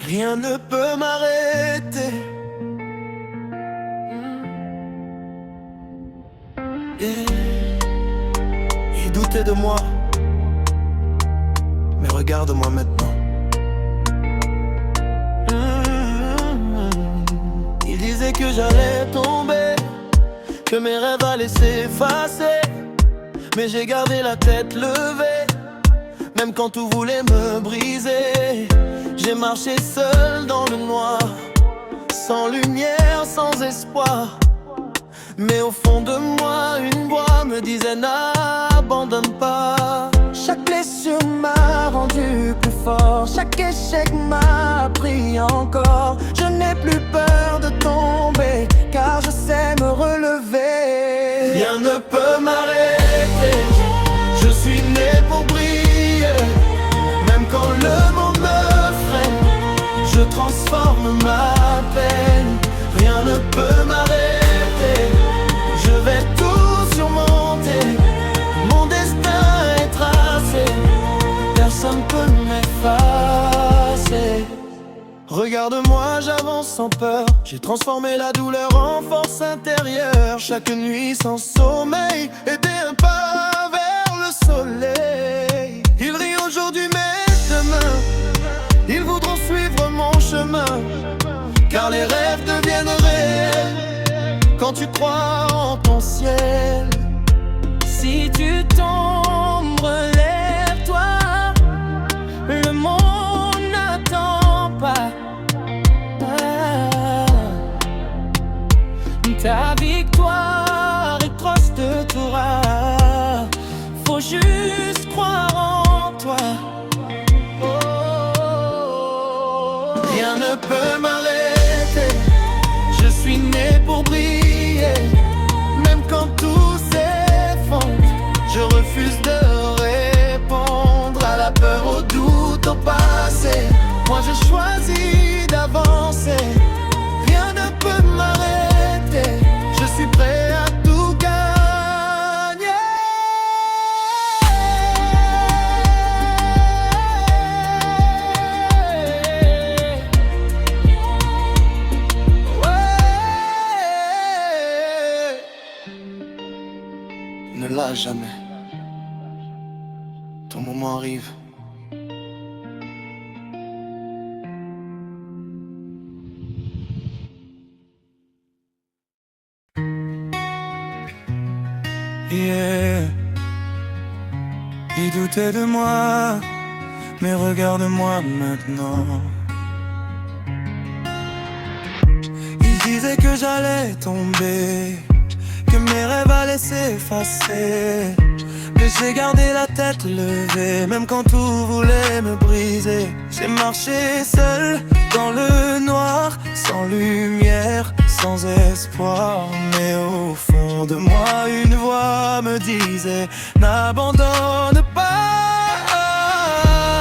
Rien ne peut m'arrêter. Yeah. Il doutait de moi, mais regarde-moi maintenant. Il disait que j'allais tomber, que mes rêves allaient s'effacer, mais j'ai gardé la tête levée, même quand tout voulait me briser. J'ai marché seul dans le noir, sans lumière, sans espoir. Mais au fond de moi, une voix me disait n'abandonne pas. Chaque blessure m'a rendu plus fort, chaque échec m'a appris encore. Je n'ai plus peur de tomber, car je sais me relever. Rien ne peut m'arrêter, je suis né pour briller. Même quand le monde me freine, je transforme ma peine. Rien ne peut m'arrêter, je vais tout surmonter. Mon destin est tracé, personne peut m'effacer. Regarde-moi, j'avance sans peur. J'ai transformé la douleur en force intérieure. Chaque nuit sans sommeil était un pas vers le soleil. Ils rient aujourd'hui mais demain ils voudront suivre mon chemin, car les rêves deviennent réels quand tu crois en ton ciel. Si tu tombes, relève-toi, le monde n'attend pas. Ta victoire est proche de toi, faut juste croire en toi. Rien ne peut m'arrêter, je suis né pour briller. Même quand tout s'effondre, je refuse de répondre à la peur, au doute, au passé. Moi je choisis d'avancer. Rien ne peut m'arrêter, je suis prêt à tout gagner. Ne lâche jamais, ton moment arrive. Yeah. Il doutait de moi, mais regarde-moi maintenant. Il disait que j'allais tomber, que mes rêves allaient s'effacer, mais j'ai gardé la tête levée, même quand tout voulait me briser. J'ai marché seul dans le noir, sans lumière, sans espoir. Mais au fond de moi, une voix me disait n'abandonne pas.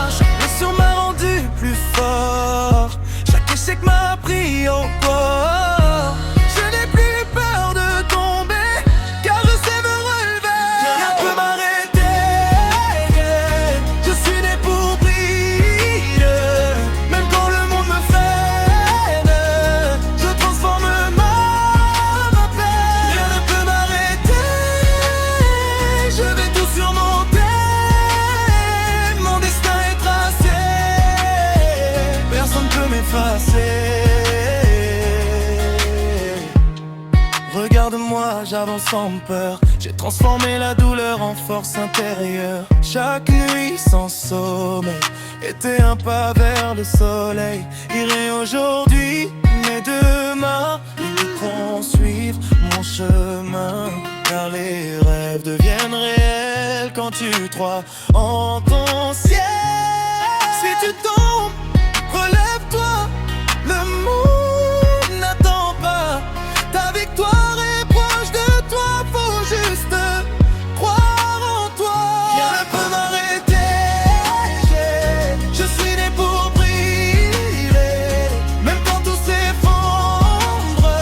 Chaque blessure m'a rendu plus fort, chaque échec m'a appris encore. Je n'ai plus peur de tomber, car je sais me relever. Rien ne peut m'arrêter, je suis né pour briller. Même quand le monde me freine, je transforme ma peine. Rien ne peut m'arrêter, je vais tout surmonter. Mon destin est tracé, personne ne peut m'effacer. Regarde-moi, j'avance sans peur. J'ai transformé la douleur en force intérieure. Chaque nuit sans sommeil était un pas vers le soleil. Irai aujourd'hui, mais demain ils voudront suivre mon chemin, car les rêves deviennent réels quand tu crois en ton ciel. Si tu tombes, relève-toi, le monde n'attend pas. Ta victoire est proche de toi, faut juste croire en toi. Rien ne peut m'arrêter, je suis né pour briller. Même quand tout s'effondre,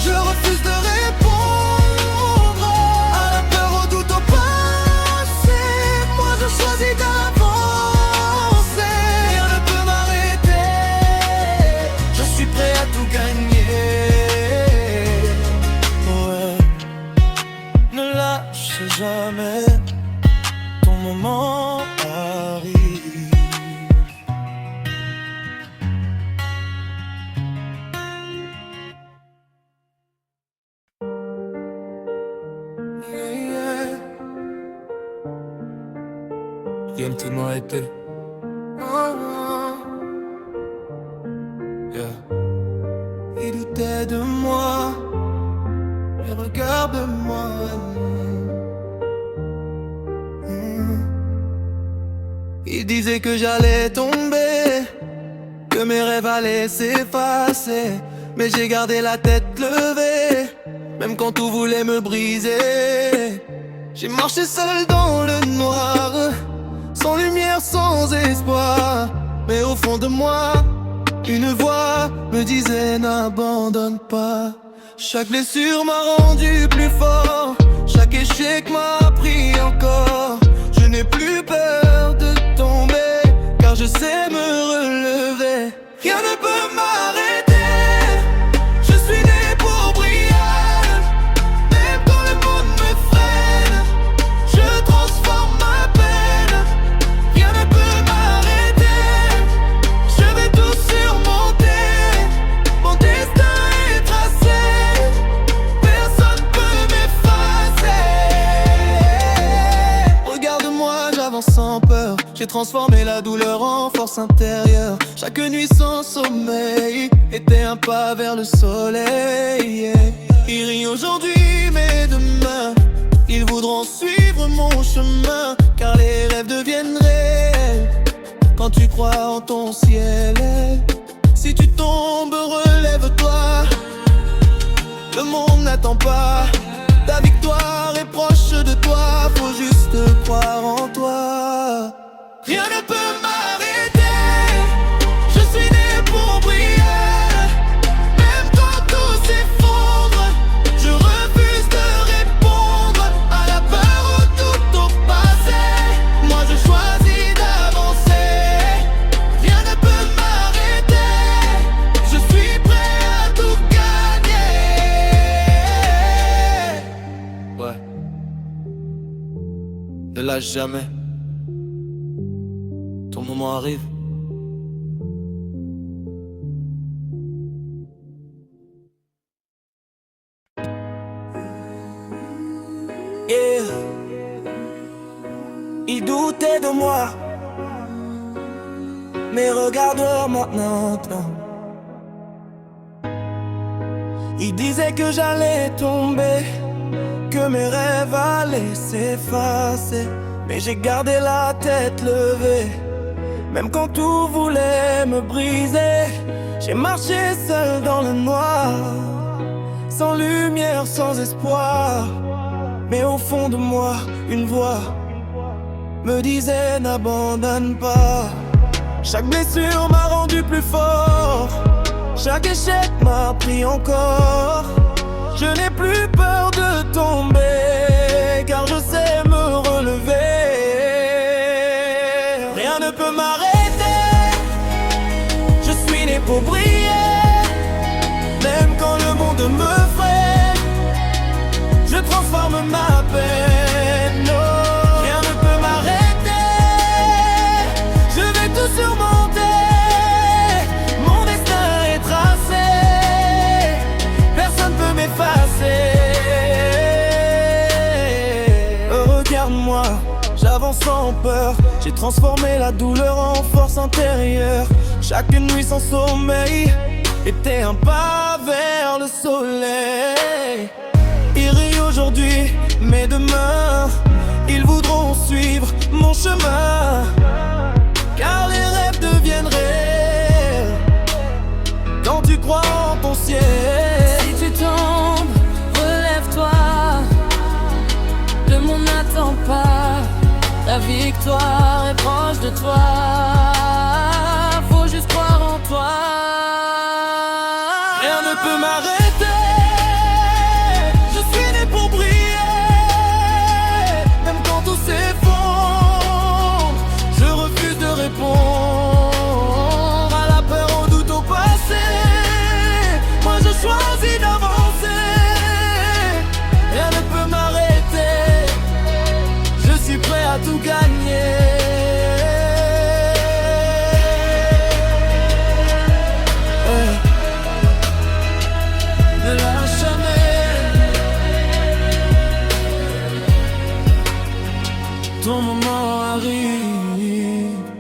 je refuse de répondre à la peur, au doute, au passé. Moi je choisis d'avancer. Rien ne peut m'arrêter, viennent tout m'arrêter. Yeah. Ils doutaient de moi, mais regarde-moi. Ils disaient que j'allais tomber, que mes rêves allaient s'effacer, mais j'ai gardé la tête levée, même quand tout voulait me briser. J'ai marché seul dans le noir, sans lumière, sans espoir, mais au fond de moi, une voix me disait n'abandonne pas. Chaque blessure m'a rendu plus fort, chaque échec m'a appris encore. Je n'ai plus peur de tomber, car je sais me relever. Rien ne peut m'arrêter, je suis né pour briller. Même quand le monde me freine, je transforme ma peine. Rien ne peut m'arrêter, je vais tout surmonter. Mon destin est tracé, personne peut m'effacer. Regarde-moi, j'avance sans peur. J'ai transformé la douleur en force intérieure. Chaque nuit sans sommeil était un pas vers le soleil. Ils rient aujourd'hui mais demain ils voudront suivre mon chemin, car les rêves deviennent réels quand tu crois en ton ciel. Si tu tombes, relève-toi, le monde n'attend pas. Ta victoire est proche de toi, faut juste croire en toi. Rien ne peut m'arrêter, je suis né pour briller. Même quand tout s'effondre, je refuse de répondre à la peur ou tout au passé. Moi je choisis d'avancer, rien ne peut m'arrêter. Je suis prêt à tout gagner. Ouais, ne lâche jamais. Ton moment arrive. Yeah. Ils doutaient de moi, mais regarde maintenant. Ils disaient que j'allais tomber, que mes rêves allaient s'effacer, mais j'ai gardé la tête levée. Même quand tout voulait me briser, j'ai marché seul dans le noir, sans lumière, sans espoir. Mais au fond de moi, une voix me disait n'abandonne pas. Chaque blessure m'a rendu plus fort, chaque échec m'a appris encore. Je n'ai plus peur de tomber, car je sais me relever. Rien ne peut m'arrêter, je suis né pour briller. Même quand le monde me freine, je transforme ma peine. Oh, rien ne peut m'arrêter, je vais tout surmonter. Mon destin est tracé, personne peut m'effacer. Regarde-moi, j'avance sans peur. J'ai transformé la douleur en force intérieure. Chaque nuit sans sommeil était un pas vers le soleil. Ils rient aujourd'hui, mais demain ils voudront suivre mon chemin, car les rêves deviennent réels quand tu crois en ton ciel. Si tu tombes, relève-toi, le monde n'attend pas. La victoire est proche de toi, faut juste croire en toi. Rien ne peut m'arrêter, je suis né pour briller. Même quand tout s'effondre, je refuse de répondre à la peur, au doute, au passé. Moi je choisis d'avancer, rien ne peut m'arrêter. Je suis prêt à tout gagner. Ne lâche jamais. ton moment arrive.